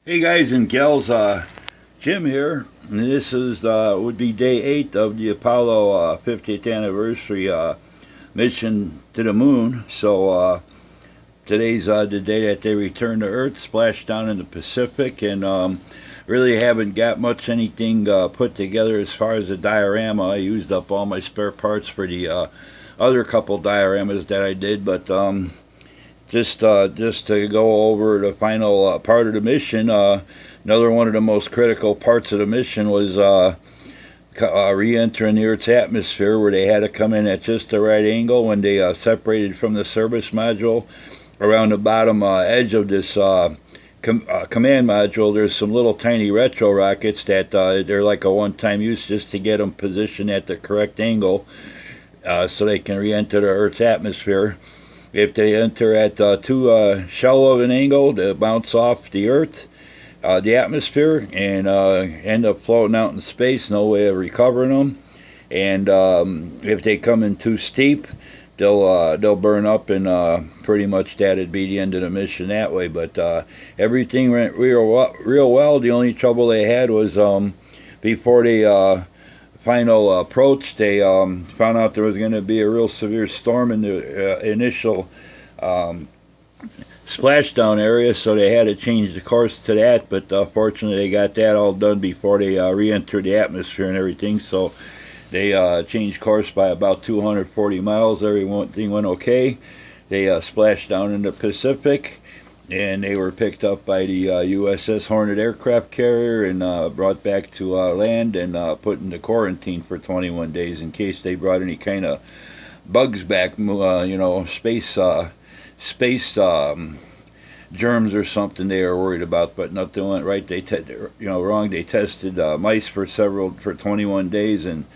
Hey guys and gals, Jim here, and this is would be day 8 of the Apollo 50th anniversary mission to the moon. So today's the day that they returned to Earth, splashed down in the Pacific, and really haven't got much anything put together as far as the diorama. I used up all my spare parts for the other couple dioramas that I did, but just to go over the final part of the mission, another one of the most critical parts of the mission was re-entering the Earth's atmosphere, where they had to come in at just the right angle when they separated from the service module. Around the bottom edge of this command module, there's some little tiny retro rockets that they're like a one-time use, just to get them positioned at the correct angle so they can re-enter the Earth's atmosphere. If they enter at too shallow of an angle, they bounce off the Earth, the atmosphere, and end up floating out in space. No way of recovering them. And if they come in too steep, they'll burn up, and pretty much that'd be the end of the mission that way. But everything went real well. The only trouble they had was before they final approach, they found out there was going to be a real severe storm in the initial splashdown area, so they had to change the course to that. But fortunately, they got that all done before they re-entered the atmosphere and everything. So they changed course by about 240 miles. Everything went okay. They splashed down in the Pacific, and they were picked up by the USS Hornet aircraft carrier and brought back to land and put into quarantine for 21 days in case they brought any kind of bugs back, space germs or something they were worried about. But nothing went right. They wrong. They tested mice for 21 days, and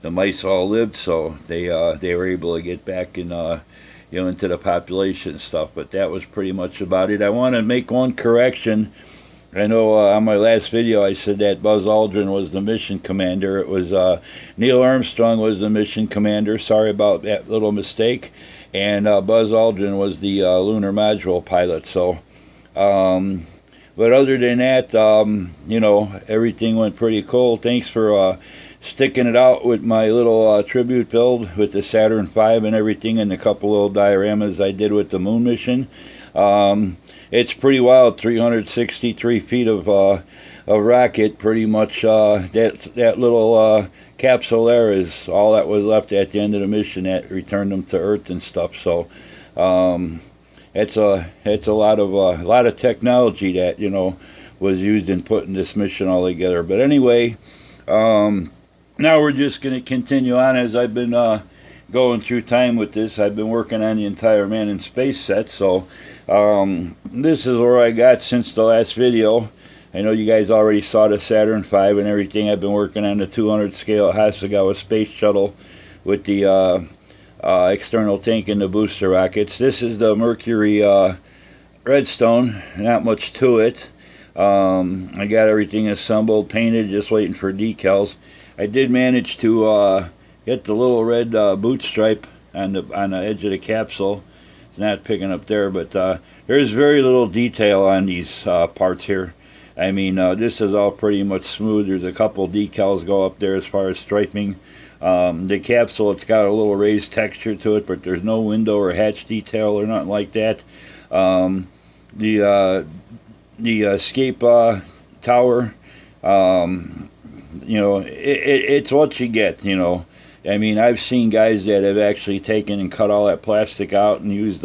the mice all lived, so they were able to get back in into the population and stuff. But that was pretty much about it. I want to make one correction. I know on my last video I said that Buzz Aldrin was the mission commander. It was Neil Armstrong was the mission commander. Sorry about that little mistake. And Buzz Aldrin was the lunar module pilot. So, but other than that, everything went pretty cool. Thanks for sticking it out with my little tribute build with the Saturn V and everything, and a couple little dioramas I did with the moon mission. It's pretty wild. 363 feet of rocket. Pretty much that little capsule there is all that was left at the end of the mission that returned them to Earth and stuff. So it's a lot of technology that was used in putting this mission all together. But anyway, now we're just going to continue on. As I've been going through time with this, I've been working on the entire Man in Space set. So this is where I got since the last video. I know you guys already saw the Saturn V and everything. I've been working on the 200 scale Hasegawa space shuttle with the external tank and the booster rockets. This is the Mercury Redstone. Not much to it. I got everything assembled, painted, just waiting for decals. I did manage to get the little red boot stripe on the edge of the capsule. It's not picking up there, but there's very little detail on these parts here. I mean, this is all pretty much smooth. There's a couple decals go up there as far as striping. The capsule, it's got a little raised texture to it, but there's no window or hatch detail or nothing like that. The escape tower, it's what you get. I mean, I've seen guys that have actually taken and cut all that plastic out and used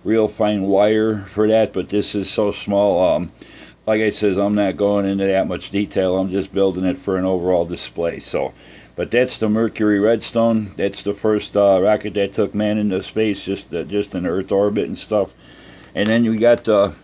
real fine wire for that, but this is so small. Like I says, I'm not going into that much detail. I'm just building it for an overall display. So, but that's the Mercury Redstone. That's the first rocket that took man into space, just in Earth orbit and stuff. And then we got the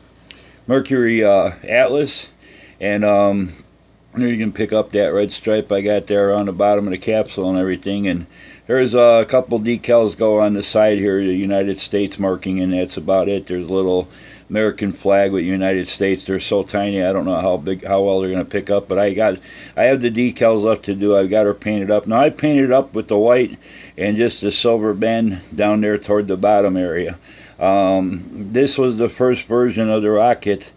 Mercury Atlas, and there you can pick up that red stripe I got there on the bottom of the capsule and everything. And there's a couple decals go on the side here, the United States marking, and that's about it. There's a little American flag with United States. They're so tiny, I don't know how well they're going to pick up, but I have the decals left to do. I've got her painted up. Now I painted it up with the white and just the silver band down there toward the bottom area. This was the first version of the rocket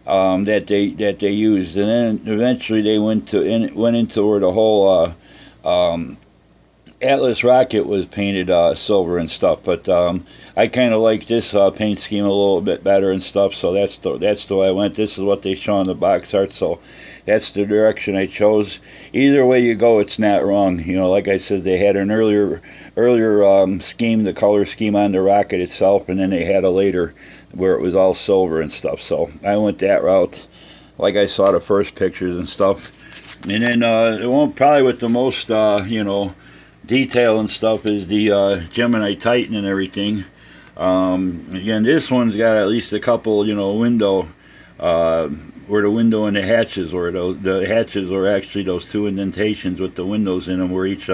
that they used, and then eventually they went into where the whole Atlas rocket was painted silver and stuff. But I kind of like this paint scheme a little bit better and stuff, so that's the way I went. This is what they show on the box art, so that's the direction I chose. Either way you go, it's not wrong. You know, like I said, they had an earlier scheme, the color scheme on the rocket itself, and then they had a later where it was all silver and stuff. So I went that route, like I saw the first pictures and stuff. And then it won't probably with the most detail and stuff is the Gemini Titan and everything. Again, this one's got at least a couple, window, where the window and the hatches, or the hatches are actually those two indentations with the windows in them where each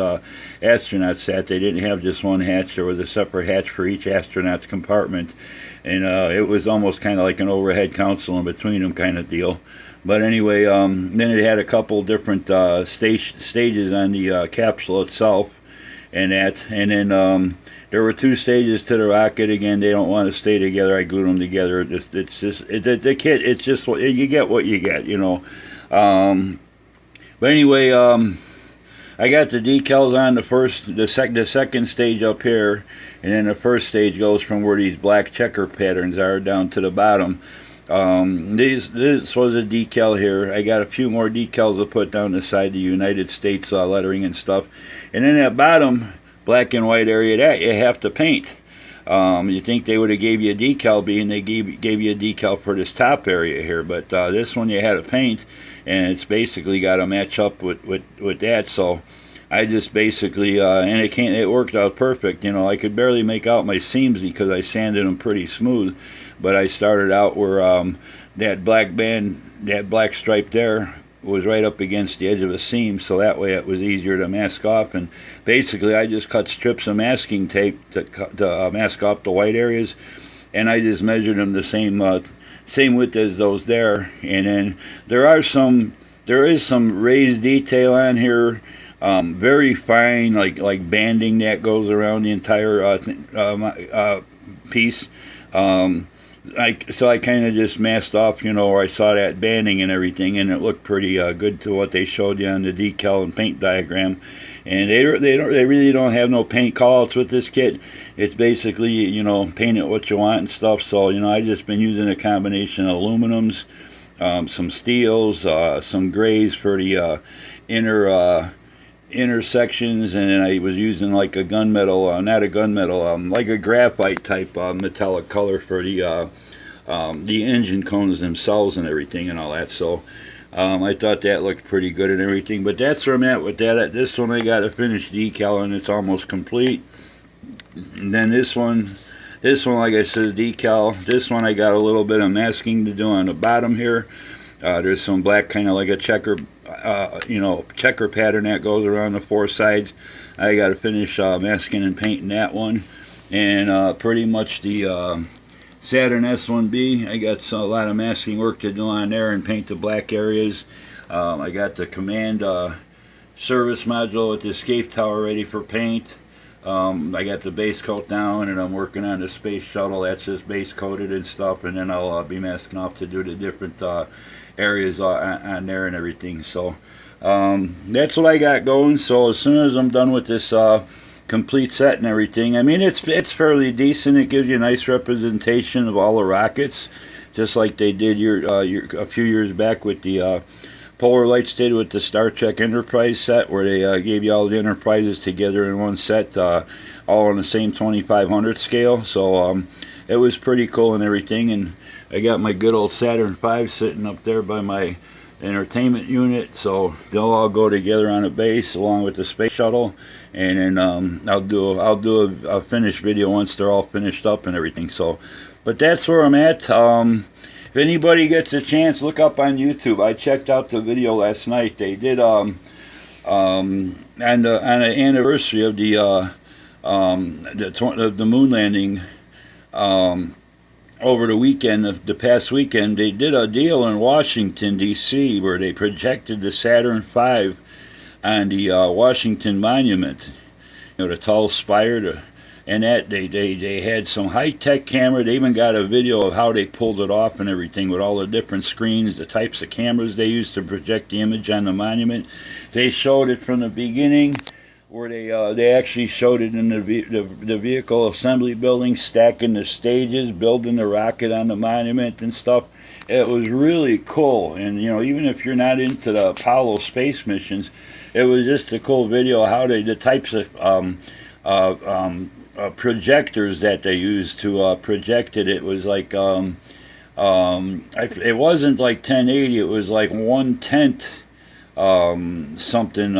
astronaut sat. They didn't have just one hatch. There was a separate hatch for each astronaut's compartment. And it was almost kind of like an overhead console in between them kind of deal. But anyway, then it had a couple different stages on the capsule itself. And then there were two stages to the rocket. Again, they don't want to stay together. I glued them together. It's just the kit. It's just you get what you get, But anyway, I got the decals on the second stage up here, and then the first stage goes from where these black checker patterns are down to the bottom. This was a decal here. I got a few more decals to put down the side, the United States lettering and stuff. And then that bottom black and white area, that you have to paint. You think they would have gave you a decal, being they gave you a decal for this top area here, but this one you had to paint, and it's basically got to match up with that. So I just basically and it worked out perfect. I could barely make out my seams because I sanded them pretty smooth. But I started out where that black stripe there was right up against the edge of a seam, so that way it was easier to mask off. And basically I just cut strips of masking tape to mask off the white areas, and I just measured them the same width as those there. And then there is some raised detail on here, very fine, like banding that goes around the entire piece. So I kind of just masked off, where I saw that banding and everything, and it looked pretty good to what they showed you on the decal and paint diagram. And they really don't have no paint callouts with this kit. It's basically, paint it what you want and stuff. So, I just been using a combination of aluminums, some steels, some grays for the inner sections, and then I was using like a gunmetal, not a gunmetal, like a graphite type metallic color for the engine cones themselves and everything and all that. So I thought that looked pretty good and everything. But that's where I'm at with that. At this one I got a finished decal and it's almost complete. And then this one like I said, decal. This one I got a little bit of masking to do on the bottom here. There's some black, kind of like a checker pattern that goes around the four sides. I got to finish masking and painting that one. And pretty much the Saturn S1B, I got a lot of masking work to do on there and paint the black areas. I got the command service module with the escape tower ready for paint. I got the base coat down, and I'm working on the space shuttle. That's just base coated and stuff, and then I'll be masking off to do the different areas on there and everything. So that's what I got going. So as soon as I'm done with this complete set and everything, I mean, it's fairly decent. It gives you a nice representation of all the rockets, just like they did a few years back with the Polar Lights did with the Star Trek Enterprise set, where they gave you all the Enterprises together in one set, all on the same 2500 scale. So it was pretty cool and everything. And I got my good old Saturn V sitting up there by my entertainment unit, so they'll all go together on a base along with the space shuttle. And then I'll do a finished video once they're all finished up and everything. So, but that's where I'm at. If anybody gets a chance, look up on YouTube. I checked out the video last night. They did on the anniversary of the moon landing. Over the weekend, the past weekend, they did a deal in Washington, D.C., where they projected the Saturn V on the Washington Monument. The tall spire, and that they had some high-tech camera. They even got a video of how they pulled it off and everything, with all the different screens, the types of cameras they used to project the image on the monument. They showed it from the beginning, where they actually showed it in the vehicle assembly building, stacking the stages, building the rocket on the monument and stuff. It was really cool. And you know, even if you're not into the Apollo space missions, it was just a cool video how the types of projectors that they used to project it. It was like it wasn't like 1080. It was like 1/10 something.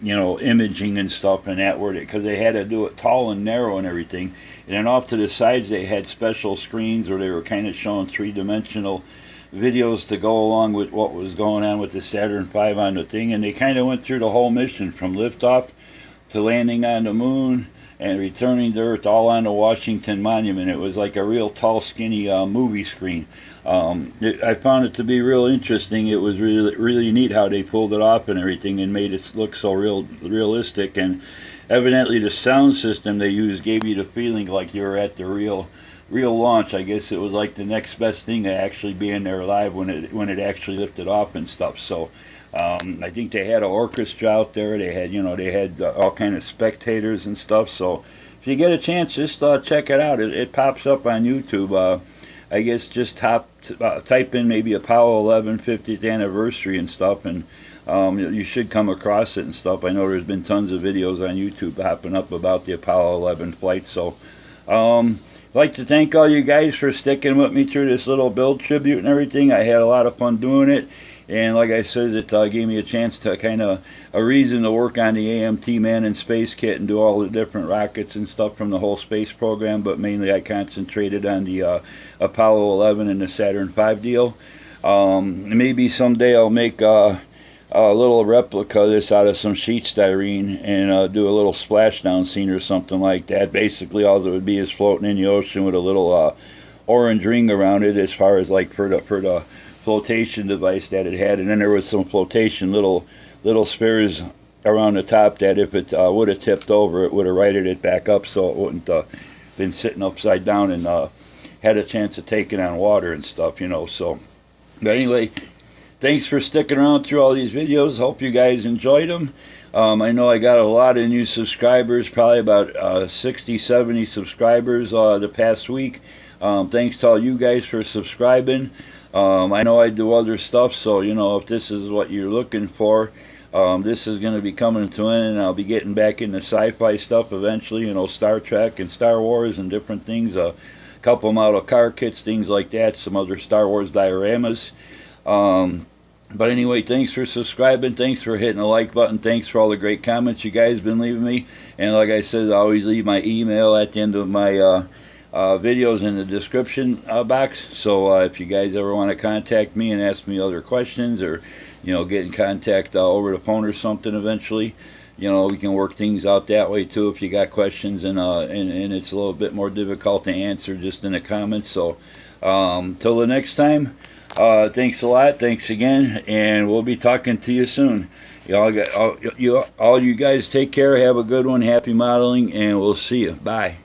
You know, imaging and stuff and that, word, because they had to do it tall and narrow and everything. And then off to the sides they had special screens where they were kind of showing three-dimensional videos to go along with what was going on with the Saturn V on the thing. And they kind of went through the whole mission from liftoff to landing on the moon and returning to Earth, all on the Washington Monument. It was like a real tall, skinny movie screen. I found it to be real interesting. It was really neat how they pulled it off and everything, and made it look so realistic. And evidently the sound system they used gave you the feeling like you were at the real launch. I guess it was like the next best thing to actually being there live when it actually lifted off and stuff. So I think they had an orchestra out there. They had all kind of spectators and stuff. So if you get a chance, just check it out. It pops up on YouTube. I guess just type in maybe Apollo 11 50th anniversary and stuff, and you should come across it and stuff. I know there's been tons of videos on YouTube popping up about the Apollo 11 flight. So I'd like to thank all you guys for sticking with me through this little build tribute and everything. I had a lot of fun doing it. And like I said, it gave me a chance to a reason to work on the AMT Man in Space kit and do all the different rockets and stuff from the whole space program. But mainly I concentrated on the Apollo 11 and the Saturn V deal. Maybe someday I'll make a little replica of this out of some sheet styrene and do a little splashdown scene or something like that. Basically all it would be is floating in the ocean with a little orange ring around it, as far as like for the flotation device that it had. And then there was some flotation little spheres around the top that if it would have tipped over, it would have righted it back up, so it wouldn't been sitting upside down and had a chance of taking on water and stuff, you know. So but anyway, thanks for sticking around through all these videos. Hope you guys enjoyed them. I know I got a lot of new subscribers, probably about 60 70 subscribers the past week. Thanks to all you guys for subscribing. I know I do other stuff, so you know, if this is what you're looking for, this is going to be coming to an end, and I'll be getting back into sci-fi stuff eventually, you know, Star Trek and Star Wars and different things, a couple model car kits, things like that, some other Star Wars dioramas. But anyway, thanks for subscribing, thanks for hitting the like button, thanks for all the great comments you guys been leaving me. And like I said, I always leave my email at the end of my videos in the description box. So if you guys ever want to contact me and ask me other questions, or you know, get in contact over the phone or something eventually, you know, we can work things out that way too if you got questions, and it's a little bit more difficult to answer just in the comments. So till the next time, thanks a lot, thanks again, and we'll be talking to you soon. All you guys take care, have a good one, happy modeling, and we'll see you. Bye.